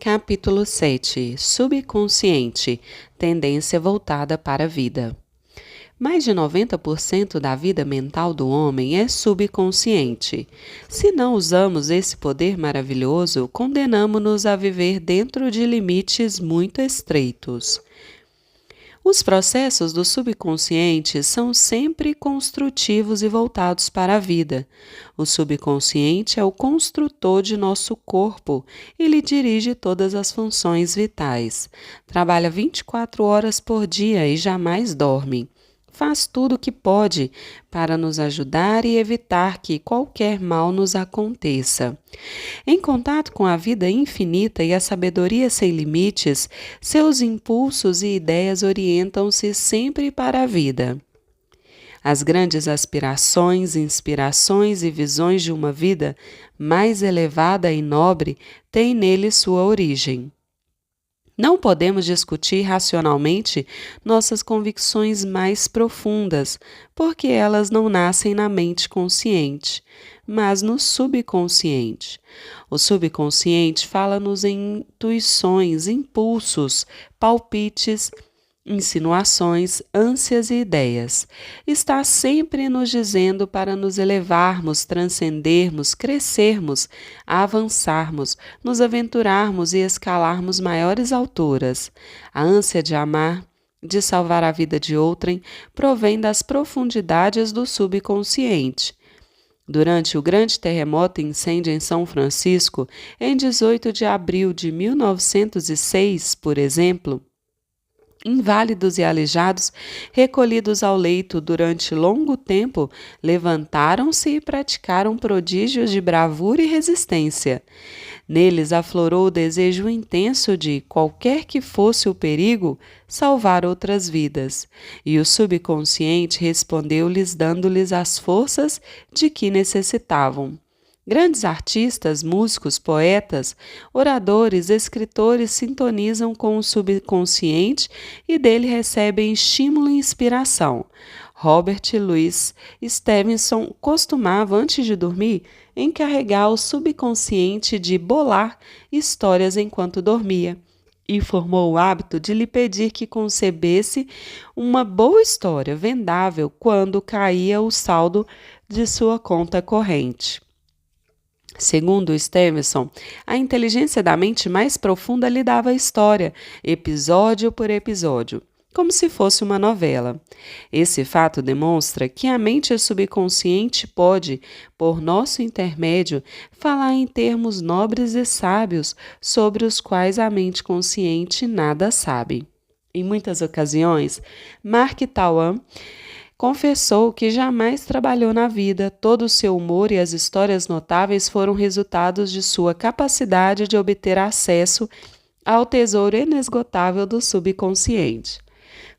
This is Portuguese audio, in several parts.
Capítulo 7. Subconsciente. Tendência voltada para a vida. Mais de 90% da vida mental do homem é subconsciente. Se não usamos esse poder maravilhoso, condenamos-nos a viver dentro de limites muito estreitos. Os processos do subconsciente são sempre construtivos e voltados para a vida. O subconsciente é o construtor de nosso corpo e lhe dirige todas as funções vitais. Trabalha 24 horas por dia e jamais dorme. Faz tudo o que pode para nos ajudar e evitar que qualquer mal nos aconteça. Em contato com a vida infinita e a sabedoria sem limites, seus impulsos e ideias orientam-se sempre para a vida. As grandes aspirações, inspirações e visões de uma vida mais elevada e nobre têm nele sua origem. Não podemos discutir racionalmente nossas convicções mais profundas, porque elas não nascem na mente consciente, mas no subconsciente. O subconsciente fala-nos em intuições, impulsos, palpites, insinuações, ânsias e ideias. Está sempre nos dizendo para nos elevarmos, transcendermos, crescermos, avançarmos, nos aventurarmos e escalarmos maiores alturas. A ânsia de amar, de salvar a vida de outrem, provém das profundidades do subconsciente. Durante o grande terremoto e incêndio em São Francisco, em 18 de abril de 1906, por exemplo, inválidos e aleijados, recolhidos ao leito durante longo tempo, levantaram-se e praticaram prodígios de bravura e resistência. Neles aflorou o desejo intenso de, qualquer que fosse o perigo, salvar outras vidas, e o subconsciente respondeu-lhes dando-lhes as forças de que necessitavam. Grandes artistas, músicos, poetas, oradores, escritores sintonizam com o subconsciente e dele recebem estímulo e inspiração. Robert Louis Stevenson costumava, antes de dormir, encarregar o subconsciente de bolar histórias enquanto dormia, e formou o hábito de lhe pedir que concebesse uma boa história vendável quando caía o saldo de sua conta corrente. Segundo Stevenson, a inteligência da mente mais profunda lhe dava a história, episódio por episódio, como se fosse uma novela. Esse fato demonstra que a mente subconsciente pode, por nosso intermédio, falar em termos nobres e sábios sobre os quais a mente consciente nada sabe. Em muitas ocasiões, Mark Twain confessou que jamais trabalhou na vida, todo o seu humor e as histórias notáveis foram resultados de sua capacidade de obter acesso ao tesouro inesgotável do subconsciente.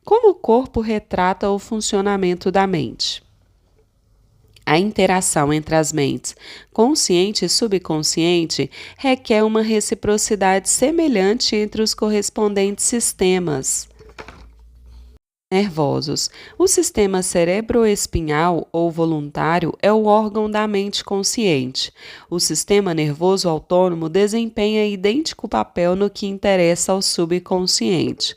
Como o corpo retrata o funcionamento da mente? A interação entre as mentes consciente e subconsciente requer uma reciprocidade semelhante entre os correspondentes sistemas nervosos. O sistema cerebroespinhal ou voluntário é o órgão da mente consciente. O sistema nervoso autônomo desempenha idêntico papel no que interessa ao subconsciente.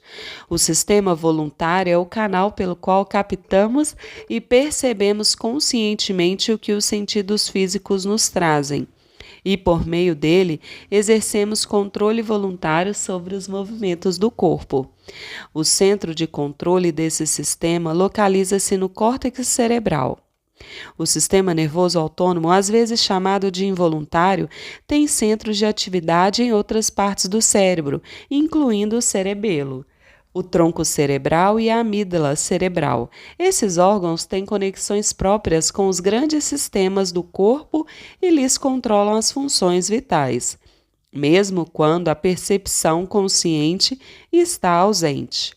O sistema voluntário é o canal pelo qual captamos e percebemos conscientemente o que os sentidos físicos nos trazem. E, por meio dele, exercemos controle voluntário sobre os movimentos do corpo. O centro de controle desse sistema localiza-se no córtex cerebral. O sistema nervoso autônomo, às vezes chamado de involuntário, tem centros de atividade em outras partes do cérebro, incluindo o cerebelo, o tronco cerebral e a amígdala cerebral. Esses órgãos têm conexões próprias com os grandes sistemas do corpo e lhes controlam as funções vitais, mesmo quando a percepção consciente está ausente.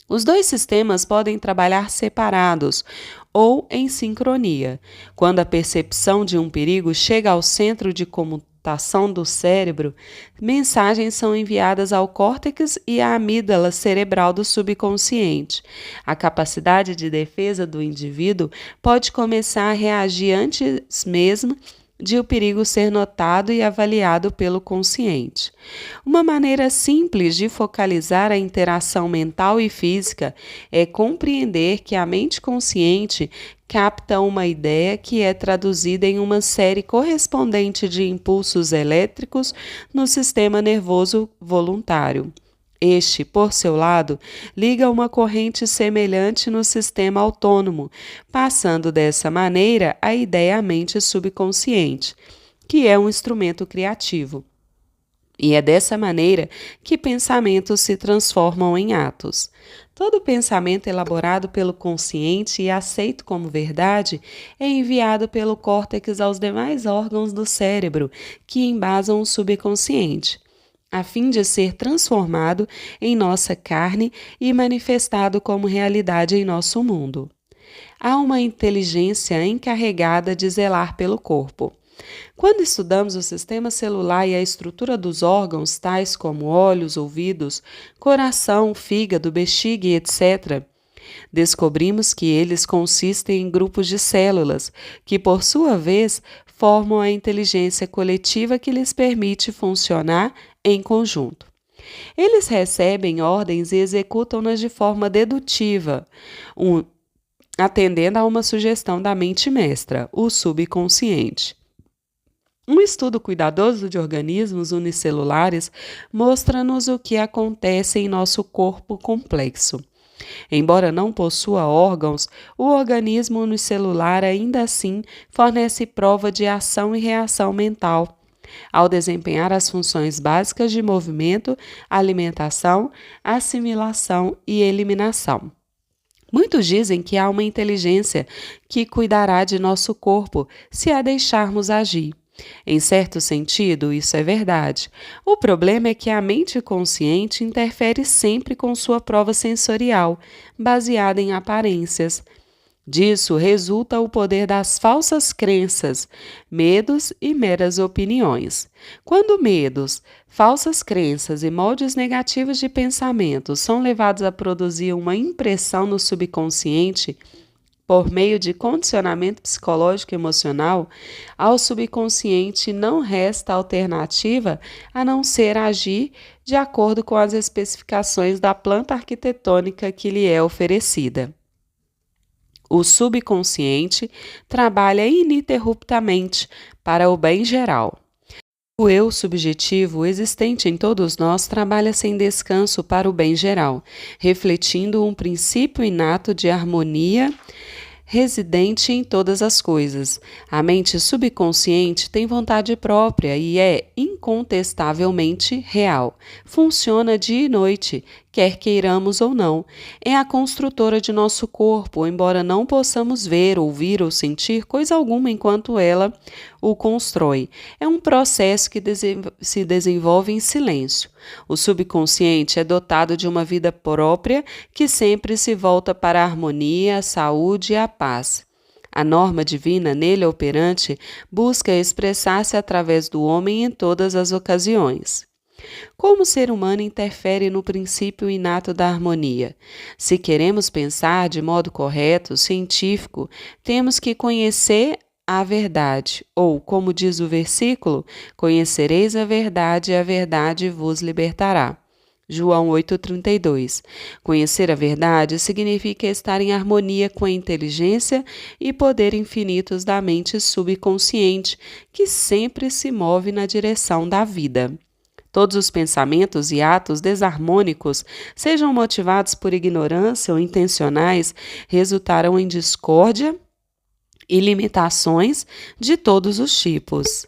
Os dois sistemas podem trabalhar separados ou em sincronia. Quando a percepção de um perigo chega ao centro de computação do cérebro, mensagens são enviadas ao córtex e à amígdala cerebral do subconsciente. A capacidade de defesa do indivíduo pode começar a reagir antes mesmo de o perigo ser notado e avaliado pelo consciente. Uma maneira simples de focalizar a interação mental e física é compreender que a mente consciente capta uma ideia que é traduzida em uma série correspondente de impulsos elétricos no sistema nervoso voluntário. Este, por seu lado, liga uma corrente semelhante no sistema autônomo, passando dessa maneira a ideia à mente subconsciente, que é um instrumento criativo. E é dessa maneira que pensamentos se transformam em atos. Todo pensamento elaborado pelo consciente e aceito como verdade é enviado pelo córtex aos demais órgãos do cérebro, que embasam o subconsciente, a fim de ser transformado em nossa carne e manifestado como realidade em nosso mundo. Há uma inteligência encarregada de zelar pelo corpo. Quando estudamos o sistema celular e a estrutura dos órgãos, tais como olhos, ouvidos, coração, fígado, bexiga e etc., descobrimos que eles consistem em grupos de células, que, por sua vez, formam a inteligência coletiva que lhes permite funcionar em conjunto. Eles recebem ordens e executam-nas de forma dedutiva, atendendo a uma sugestão da mente mestra, o subconsciente. Um estudo cuidadoso de organismos unicelulares mostra-nos o que acontece em nosso corpo complexo. Embora não possua órgãos, o organismo unicelular ainda assim fornece prova de ação e reação mental, ao desempenhar as funções básicas de movimento, alimentação, assimilação e eliminação. Muitos dizem que há uma inteligência que cuidará de nosso corpo se a deixarmos agir. Em certo sentido, isso é verdade. O problema é que a mente consciente interfere sempre com sua prova sensorial, baseada em aparências. Disso resulta o poder das falsas crenças, medos e meras opiniões. Quando medos, falsas crenças e moldes negativos de pensamento são levados a produzir uma impressão no subconsciente, por meio de condicionamento psicológico e emocional, ao subconsciente não resta alternativa a não ser agir de acordo com as especificações da planta arquitetônica que lhe é oferecida. O subconsciente trabalha ininterruptamente para o bem geral. O eu subjetivo existente em todos nós trabalha sem descanso para o bem geral, refletindo um princípio inato de harmonia residente em todas as coisas. A mente subconsciente tem vontade própria e é incontestavelmente real. Funciona dia e noite, quer queiramos ou não. É a construtora de nosso corpo, embora não possamos ver, ouvir ou sentir coisa alguma enquanto ela o constrói. É um processo que se desenvolve em silêncio. O subconsciente é dotado de uma vida própria que sempre se volta para a harmonia, a saúde e a paz. A norma divina nele operante busca expressar-se através do homem em todas as ocasiões. Como o ser humano interfere no princípio inato da harmonia? Se queremos pensar de modo correto, científico, temos que conhecer a verdade, ou, como diz o versículo, conhecereis a verdade e a verdade vos libertará. João 8,32. Conhecer a verdade significa estar em harmonia com a inteligência e poder infinitos da mente subconsciente, que sempre se move na direção da vida. Todos os pensamentos e atos desarmônicos, sejam motivados por ignorância ou intencionais, resultarão em discórdia e limitações de todos os tipos.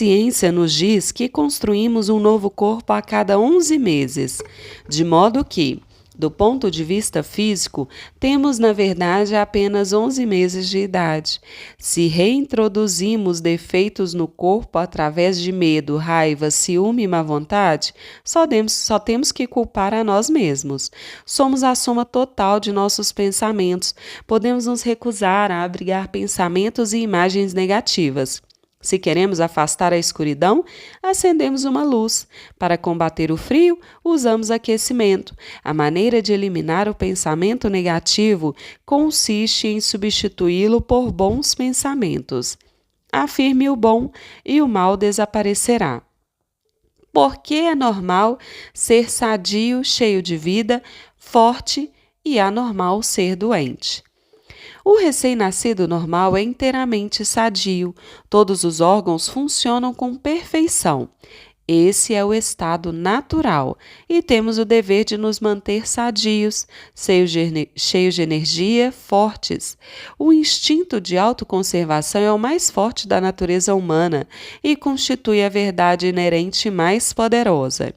A ciência nos diz que construímos um novo corpo a cada 11 meses, de modo que, do ponto de vista físico, temos, na verdade, apenas 11 meses de idade. Se reintroduzimos defeitos no corpo através de medo, raiva, ciúme e má vontade, só temos que culpar a nós mesmos. Somos a soma total de nossos pensamentos. Podemos nos recusar a abrigar pensamentos e imagens negativas. Se queremos afastar a escuridão, acendemos uma luz. Para combater o frio, usamos aquecimento. A maneira de eliminar o pensamento negativo consiste em substituí-lo por bons pensamentos. afirme o bom e o mal desaparecerá. Porque é normal ser sadio, cheio de vida, forte e anormal ser doente. O recém-nascido normal é inteiramente sadio, todos os órgãos funcionam com perfeição. Esse é o estado natural e temos o dever de nos manter sadios, cheios de energia, fortes. O instinto de autoconservação é o mais forte da natureza humana e constitui a verdade inerente mais poderosa.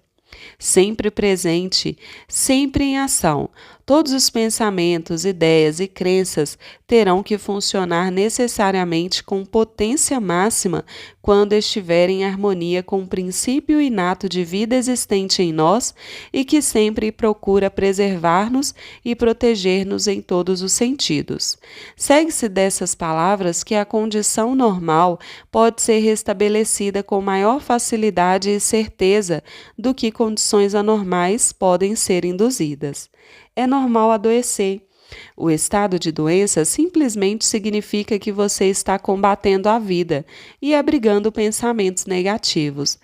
Sempre presente, sempre em ação. Todos os pensamentos, ideias e crenças terão que funcionar necessariamente com potência máxima quando estiverem em harmonia com o princípio inato de vida existente em nós e que sempre procura preservar-nos e proteger-nos em todos os sentidos. Segue-se dessas palavras que a condição normal pode ser restabelecida com maior facilidade e certeza do que condições anormais podem ser induzidas. É normal adoecer. O estado de doença simplesmente significa que você está combatendo a vida e abrigando pensamentos negativos.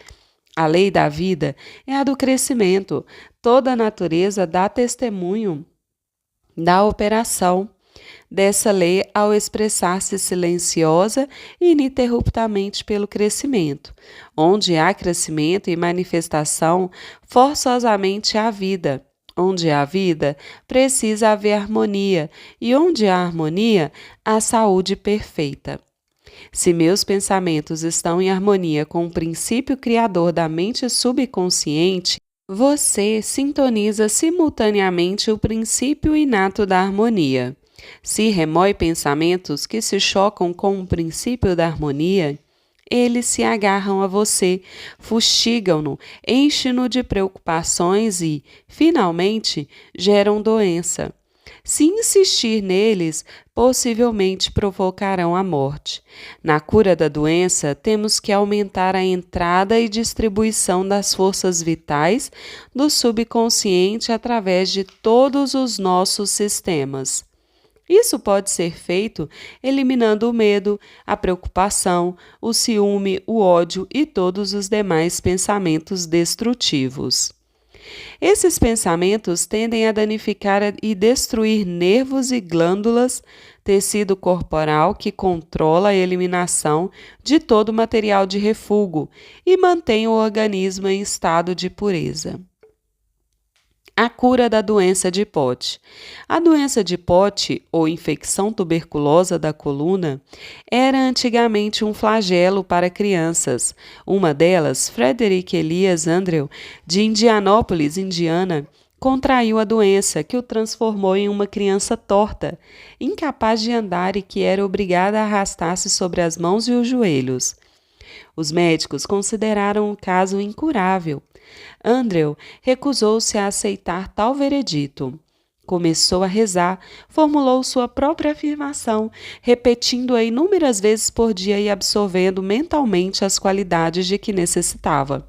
A lei da vida é a do crescimento. Toda a natureza dá testemunho da operação dessa lei ao expressar-se silenciosa e ininterruptamente pelo crescimento. Onde há crescimento e manifestação, forçosamente há vida. Onde há vida, precisa haver harmonia, e onde há harmonia, há saúde perfeita. Se meus pensamentos estão em harmonia com o princípio criador da mente subconsciente, você sintoniza simultaneamente o princípio inato da harmonia. Se remói pensamentos que se chocam com o princípio da harmonia, eles se agarram a você, fustigam-no, enchem-no de preocupações e, finalmente, geram doença. Se insistir neles, possivelmente provocarão a morte. Na cura da doença, temos que aumentar a entrada e distribuição das forças vitais do subconsciente através de todos os nossos sistemas. Isso pode ser feito eliminando o medo, a preocupação, o ciúme, o ódio e todos os demais pensamentos destrutivos. Esses pensamentos tendem a danificar e destruir nervos e glândulas, tecido corporal que controla a eliminação de todo material de refúgio e mantém o organismo em estado de pureza. A cura da doença de Pote. A doença de Pote, ou infecção tuberculosa da coluna, era antigamente um flagelo para crianças. Uma delas, Frederick Elias Andrew, de Indianópolis, Indiana, contraiu a doença que o transformou em uma criança torta, incapaz de andar e que era obrigada a arrastar-se sobre as mãos e os joelhos. Os médicos consideraram o caso incurável. Andrew recusou-se a aceitar tal veredito. Começou a rezar, formulou sua própria afirmação, repetindo-a inúmeras vezes por dia e absorvendo mentalmente as qualidades de que necessitava.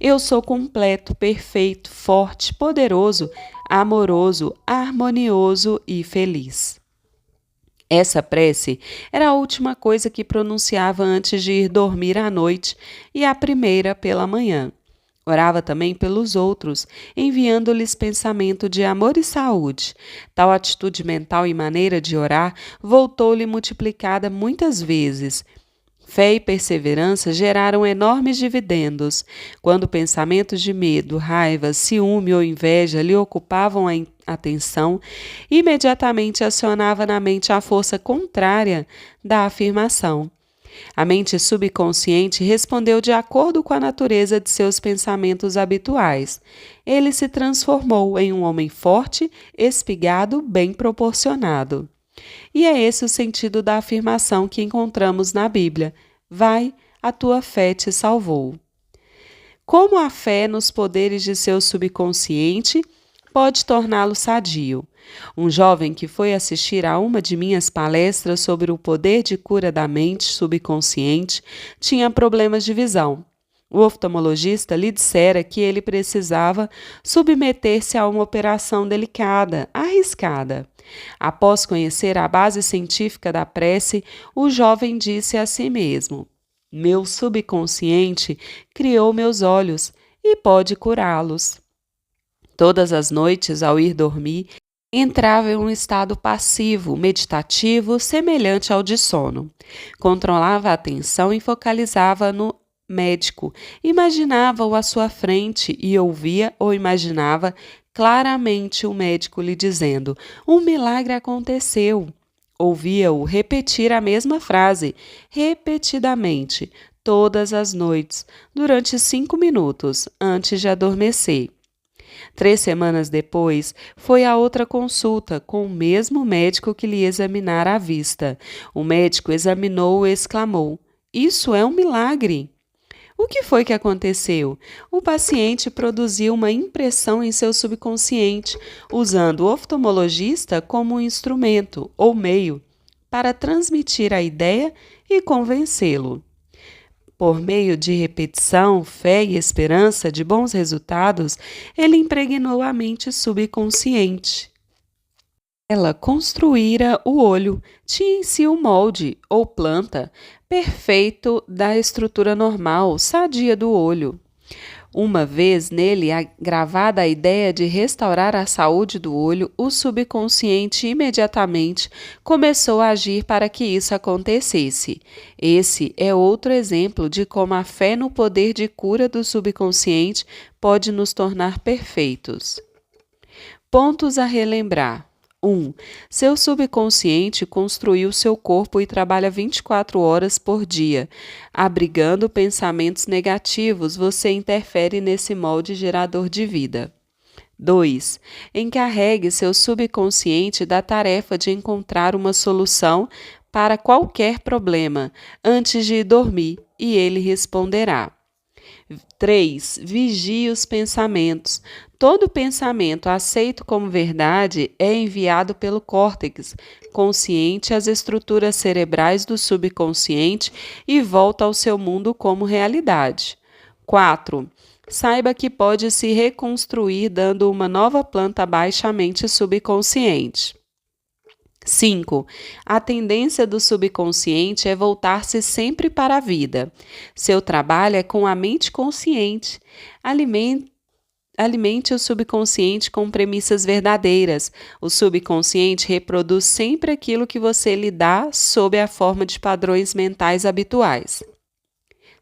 Eu sou completo, perfeito, forte, poderoso, amoroso, harmonioso e feliz. Essa prece era a última coisa que pronunciava antes de ir dormir à noite e a primeira pela manhã. Orava também pelos outros, enviando-lhes pensamento de amor e saúde. Tal atitude mental e maneira de orar voltou-lhe multiplicada muitas vezes. Fé e perseverança geraram enormes dividendos. Quando pensamentos de medo, raiva, ciúme ou inveja lhe ocupavam a atenção, imediatamente acionava na mente a força contrária da afirmação. A mente subconsciente respondeu de acordo com a natureza de seus pensamentos habituais. Ele se transformou em um homem forte, espigado, bem proporcionado. E é esse o sentido da afirmação que encontramos na Bíblia: vai, a tua fé te salvou. Como a fé nos poderes de seu subconsciente pode torná-lo sadio? Um jovem que foi assistir a uma de minhas palestras sobre o poder de cura da mente subconsciente tinha problemas de visão. O oftalmologista lhe dissera que ele precisava submeter-se a uma operação delicada, arriscada. Após conhecer a base científica da prece, o jovem disse a si mesmo: Meu subconsciente criou meus olhos e pode curá-los. Todas as noites, ao ir dormir, entrava em um estado passivo, meditativo, semelhante ao de sono. Controlava a atenção e focalizava no médico. Imaginava-o à sua frente e ouvia ou imaginava claramente o médico lhe dizendo: Um milagre aconteceu. Ouvia-o repetir a mesma frase, repetidamente, todas as noites, durante 5 minutos, antes de adormecer. 3 semanas depois, foi a outra consulta com o mesmo médico que lhe examinara a vista. O médico examinou e exclamou: Isso é um milagre! O que foi que aconteceu? O paciente produziu uma impressão em seu subconsciente, usando o oftalmologista como um instrumento ou meio para transmitir a ideia e convencê-lo. Por meio de repetição, fé e esperança de bons resultados, ele impregnou a mente subconsciente. Ela construíra o olho, tinha em si o molde, ou planta, perfeito da estrutura normal, sadia do olho. Uma vez nele gravada a ideia de restaurar a saúde do olho, o subconsciente imediatamente começou a agir para que isso acontecesse. Esse é outro exemplo de como a fé no poder de cura do subconsciente pode nos tornar perfeitos. Pontos a relembrar. 1. Seu subconsciente construiu seu corpo e trabalha 24 horas por dia. Abrigando pensamentos negativos, você interfere nesse molde gerador de vida. 2. Encarregue seu subconsciente da tarefa de encontrar uma solução para qualquer problema antes de dormir e ele responderá. 3. Vigie os pensamentos. Todo pensamento aceito como verdade é enviado pelo córtex consciente às estruturas cerebrais do subconsciente e volta ao seu mundo como realidade. 4. Saiba que pode se reconstruir dando uma nova planta baixamente subconsciente. 5. A tendência do subconsciente é voltar-se sempre para a vida. Seu trabalho é com a mente consciente. Alimente o subconsciente com premissas verdadeiras. O subconsciente reproduz sempre aquilo que você lhe dá sob a forma de padrões mentais habituais.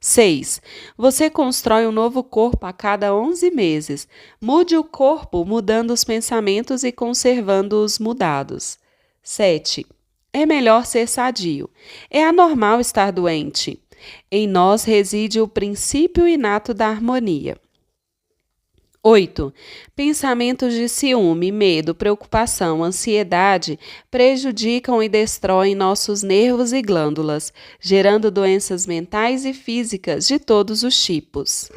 6. Você constrói um novo corpo a cada 11 meses. Mude o corpo mudando os pensamentos e conservando-os mudados. 7. É melhor ser sadio. É anormal estar doente. Em nós reside o princípio inato da harmonia. 8. Pensamentos de ciúme, medo, preocupação, ansiedade prejudicam e destroem nossos nervos e glândulas, gerando doenças mentais e físicas de todos os tipos.